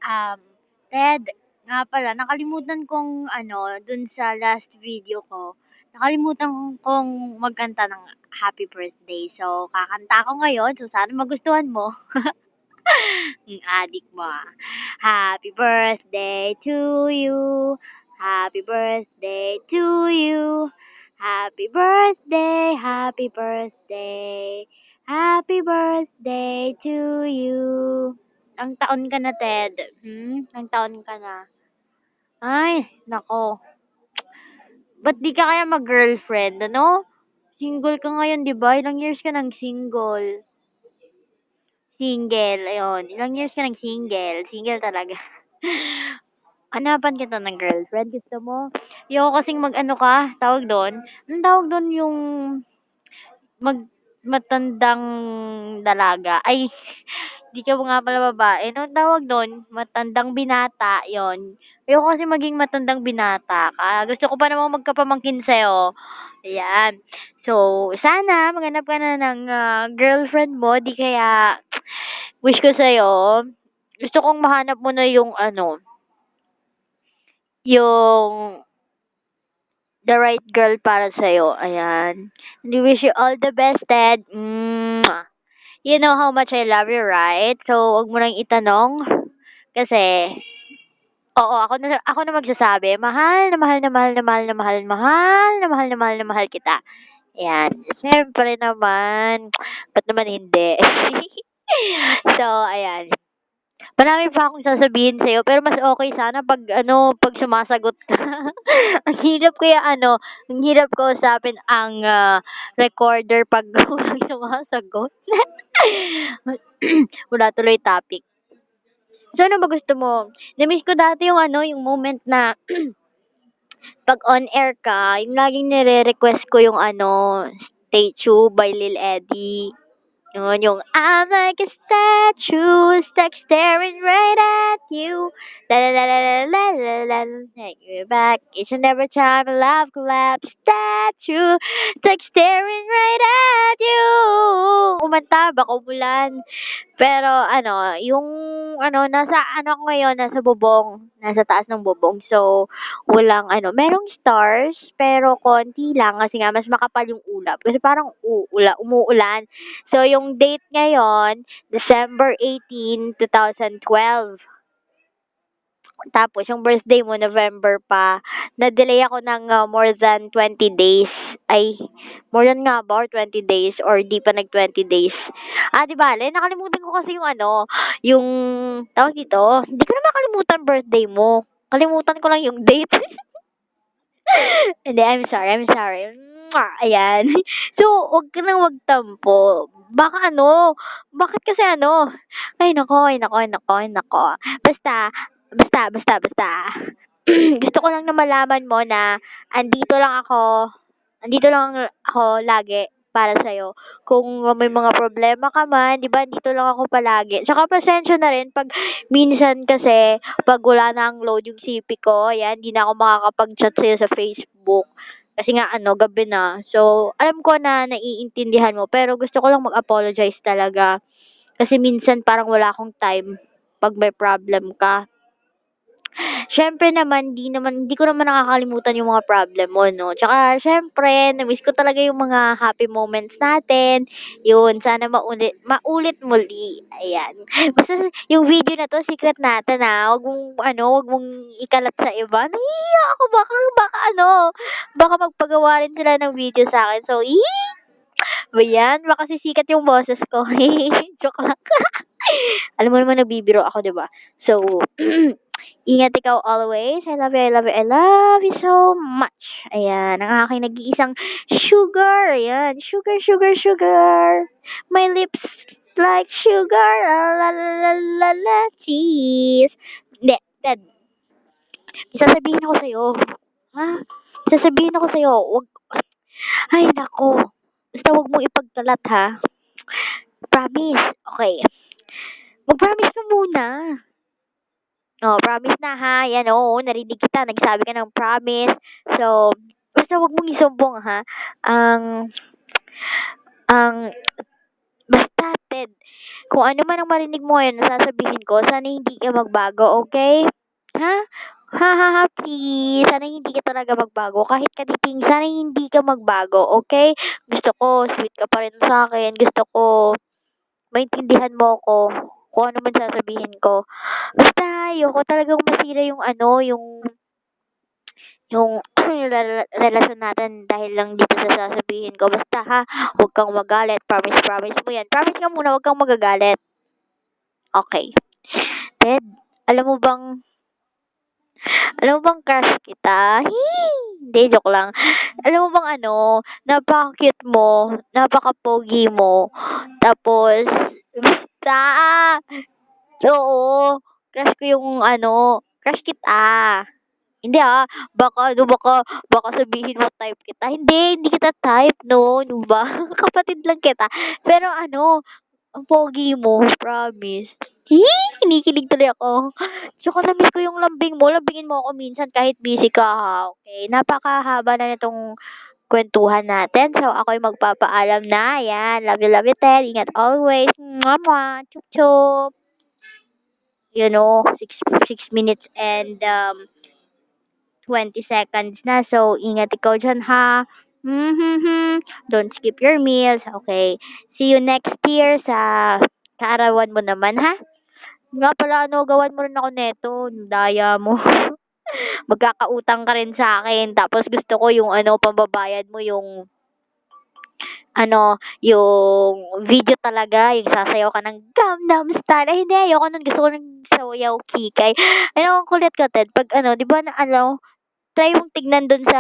Um, Ted, nga pala, nakalimutan kong dun sa last video ko, nakalimutan kong magkanta ng happy birthday. So, kakanta ako ngayon. So, sana magustuhan mo. Ang adik mo, ah. Happy birthday to you. Happy birthday to you. Happy birthday, happy birthday. Happy birthday to you. Ang taon ka na, Ted? Ang taon ka na? Ay, nako. Ba't di ka kaya mag-girlfriend, ano? Single ka ngayon, di ba? Ilang years ka nang single? Single, ayun. Ilang years ka nang single? Single talaga. Hanapan kita ng girlfriend. Gusto mo? Ayoko kasing mag-ano ka, tawag doon. Anong tawag doon yung matandang dalaga? Ay, di ka nga pala babae. Anong tawag doon? Matandang binata, yon. Ayoko kasi maging matandang binata ka. Gusto ko pa namang magkapamangkin sa'yo. Ayan. So, sana maghanap ka na ng girlfriend mo. Di kaya, wish ko sa'yo, gusto kong mahanap mo na yung yung the right girl para sa'yo. Ayan. And we wish you all the best, Ted. Mwah. You know how much I love you, right? So, wag mo nang itanong. Kasi, oo, ako na magsasabi. Mahal na mahal na mahal na mahal na mahal, mahal na mahal na mahal na mahal kita. Ayan. Siyempre naman. Ba't naman hindi? So, ayan. Marami pa akong sasabihin sa'yo, pero mas okay sana pag sumasagot ka. Ang hirap kaya ang hirap kausapin ang recorder pag walang sumasagot. Wala tuloy topic. So, ano ba gusto mo? Na-miss ko dati yung moment na pag on air ka, yung laging nire-request ko yung Statue by Lil Eddie. Yun, yung I'm like a statue, stuck staring right at you. La la la la la la la la. Take you back each and every time a love collapse. Statue, stuck staring right at you. Umanta, baka umulan. Pero yung nasa ako ngayon, nasa bubong, nasa taas ng bubong. So, walang merong stars, pero konti lang kasi nga mas makapal yung ulap. Kasi parang umuulan. So, yung date ngayon, December 18, 2012. Tapos, yung birthday mo, November pa. Na-delay ako ng more than 20 days. Ay, more than nga ba? Or 20 days? Or di pa nag 20 days? Di bale, nakalimutan ko kasi yung, tawag dito, hindi ko na makalimutan birthday mo. Kalimutan ko lang yung date. Hindi, I'm sorry. Mwah! Ayan. So, wag ka nang magtampo. Bakit kasi ay nako. Basta. Gusto ko lang na malaman mo na andito lang ako lagi para sa'yo. Kung may mga problema ka man, di ba, dito lang ako palagi. Tsaka pasensya na rin pag minsan kasi, pag wala na ang load yung CP ko, ayan, di na ako makakapag-chat sa'yo sa Facebook. Kasi nga, gabi na. So, alam ko na naiintindihan mo, pero gusto ko lang mag-apologize talaga. Kasi minsan parang wala akong time pag may problem ka. Siyempre naman, hindi ko naman nakakalimutan yung mga problem mo, no? Tsaka, siyempre, na-miss ko talaga yung mga happy moments natin. Yun, sana maulit muli. Ayan. Basta, yung video na to, secret natin, ha? Wag mong ikalat sa iba. Nahihiya ako, baka magpagawa rin sila ng video sa akin. So, ba yan? Baka sisikat yung boses ko. Joke lang. Alam mo naman, nagbibiro ako, di ba? So, ingat ikaw always. I love you so much. Ayan, ang aking nag-iisang sugar. Ayan, sugar. My lips like sugar. La la la la la, cheese. Hindi, Dad. Sasabihin ako sa'yo. Ha? Sasabihin ako sa'yo. Ay, nako. Basta wag mong ipagtalat, ha? Promise. Okay. Mag-promise ka muna. Oh, promise na ha. Yan, oo, narinig kita. Nagsabi ka ng promise. So, basta wag mong isumbong ha. Ang, basta, Ted, Kung ano man ang marinig mo ngayon na sasabihin ko, sana hindi ka magbago, okay? Ha? Ha, ha, ha, please. Sana hindi ka talaga magbago. Kahit kaditing, sana hindi ka magbago, okay? Gusto ko, sweet ka pa rin sa akin. Gusto ko, maintindihan mo ko kung ano man sasabihin ko. Basta, ayoko talagang masira yung ano, yung relasyon natin dahil lang dito sa sasabihin ko. Basta ha, huwag kang magalit. Promise, promise mo yan. Promise ka muna, huwag kang magagalit. Okay. Ted, alam mo bang, crush kita? Hindi, joke lang. Alam mo bang ano, napaka-cute mo, napaka-pogi mo, tapos, basta, oo, crush ko yung ano, crush kita. Hindi baka sabihin mo type kita. Hindi kita type, no, ano ba? Kapatid lang kita. Pero ano, ang pogi mo, promise. Kinikilig tuloy ako. Tsaka na-miss ko yung lambing mo. Lambingin mo ako minsan kahit busy ka, ha? Okay? Napakahaba na nitong kwentuhan natin. So, ako'y magpapaalam na. Yan. Love you, Ted. Ingat always. Mwah, chup, chup. 6 minutes and 20 seconds na. So, ingat ikaw dyan, ha? Don't skip your meals. Okay. See you next year sa kaarawan mo naman, ha? Nga pala, ano, gawan mo rin ako neto. Daya mo. Magkakautang ka rin sa akin. Tapos gusto ko yung ano, pambabayad mo yung ano, yung video talaga, yung sasayaw ka ng Gangnam Style. Ay, hindi, ayoko nun. Gusto ko ng sayaw kikay. Ano, ang kulit ka, Ted. Pag ano, di ba na ano, try mong tignan dun sa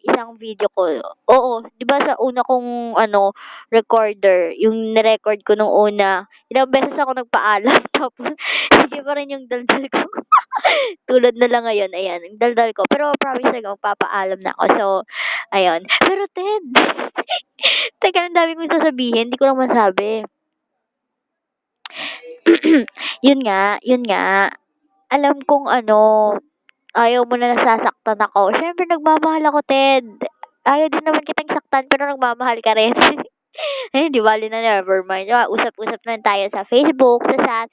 isang video ko. Oo, 'di ba sa una kong ano, recorder, yung ni-record ko nung una, ilang beses ako nagpaalam tapos hindi pa rin yung daldal ko. Tulad na lang ngayon, ayan, yung daldal ko. Pero promise talaga magpapaalam na ako. So, ayun. Pero Ted, teka, ang dami kong sasabihin, hindi ko lang masabi. Yun nga. Alam kong ano, ayaw mo na nasasaktan ako. Siyempre, nagmamahal ako, Ted. Ayaw din naman kitang saktan, pero nagmamahal ka rin. Eh, di bali na, never mind. Usap-usap na tayo sa Facebook, sa chat,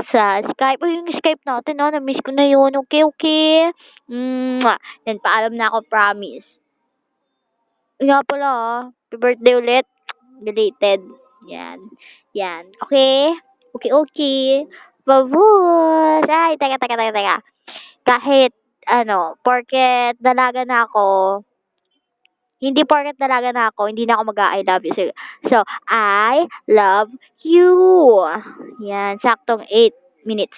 sa Skype. Uy, yung Skype natin, na-miss ko na yun. Okay, okay. Yan, paalam na ako, promise. Nga pala, happy birthday ulit. Belated. Yan. Yan. Okay? Okay, okay. Babus! Ay, teka. Kahit, ano, porket dalaga na ako, hindi porket dalaga na ako, hindi na ako mag-I love you. So, I love you. Yan, saktong 8 minutes.